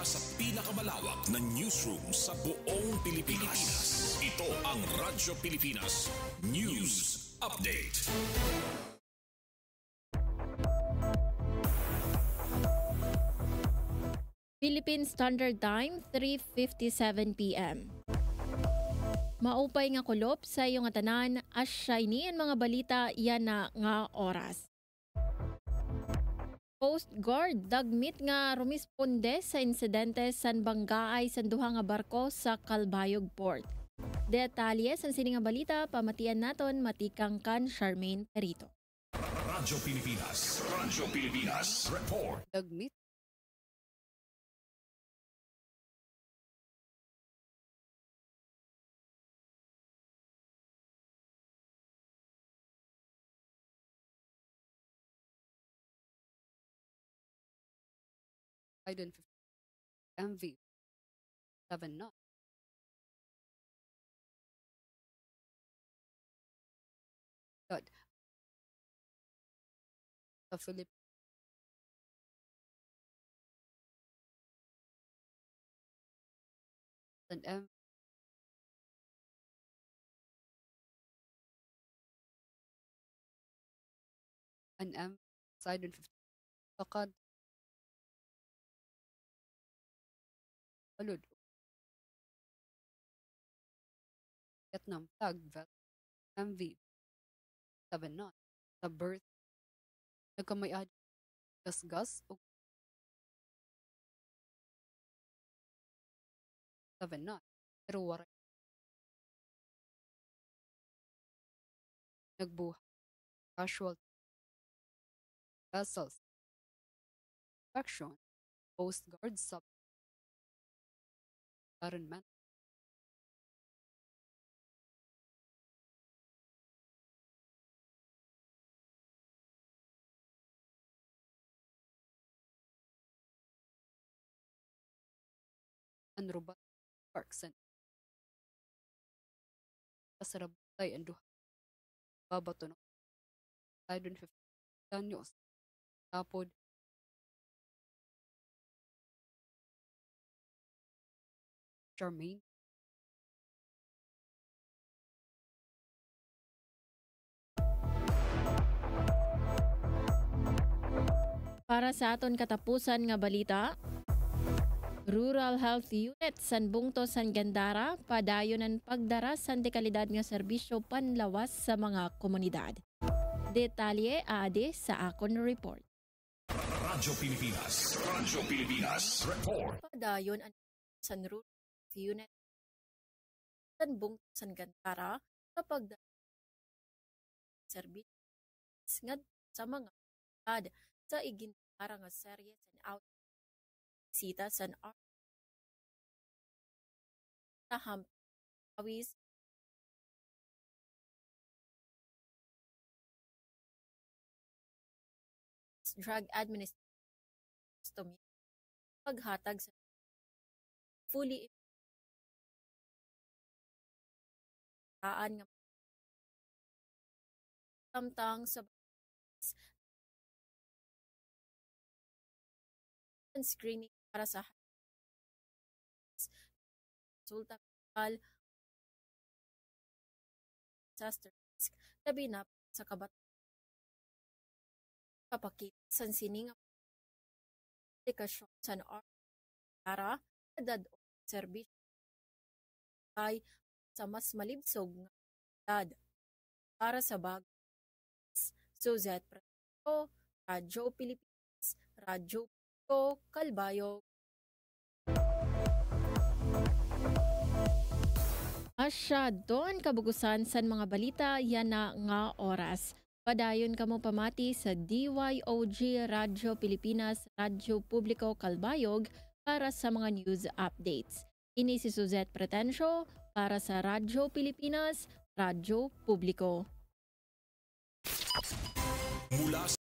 Mula sa pinakamalawak na newsroom sa buong Pilipinas. Ito ang Radyo Pilipinas News Update. Philippine Standard Time, 3:57 p.m. Maupay nga kulop sa iyong tanan, asya ini mga balita yan na nga oras. Coast Guard dagmit nga rumisponde sa insidente san banggaay san duha nga barko sa Calbayog Port. Detalye san sini nga balita pamatian naton matikang kan Charmaine Perito. Radyo Pilipinas report. Dagmit Biden 50 MV 7 knot. Good. The Philippines and M and M Biden 50 Takad Balud Vietnam Tag MV 7 knot. Sa birth nagkamay gas o 7 knot. Pero waray nagbuhay casual vessels action Coast Guard sub environment and robot parks and kasarabutay and duha babato no Biden 50 anyos tapod Charmaine Para sa aton katapusan nga balita, Rural Health Unit san bungto san Gandara padayonan pagdara san dekalidad nga serbisyo panlawas sa mga komunidad. Detalye ade sa akon report. Radyo Pilipinas report. Padayon ang san Rural Health Unit san bungto san Gandara kapag serbisyo nga sa mga komunidad sa igintara nga serye san out sita san taham awis drug administration paghatag sa fully nga samtang sa screening para sa resulta disaster risk labi na sa kabat kapakit san sining aplikasyon san para edad o serbisyo ay sa mas malibsog nga edad para sa bag Suzette Preto, Radyo Pilipinas, Radyo Calbayog. Asya doon kabugusan san mga balita yan na nga oras. Padayon kamo pamati sa DYOG Radyo Pilipinas, Radyo Publiko Calbayog para sa mga news updates. Ini si Suzette Pretencio para sa Radyo Pilipinas, Radyo Publiko. Mula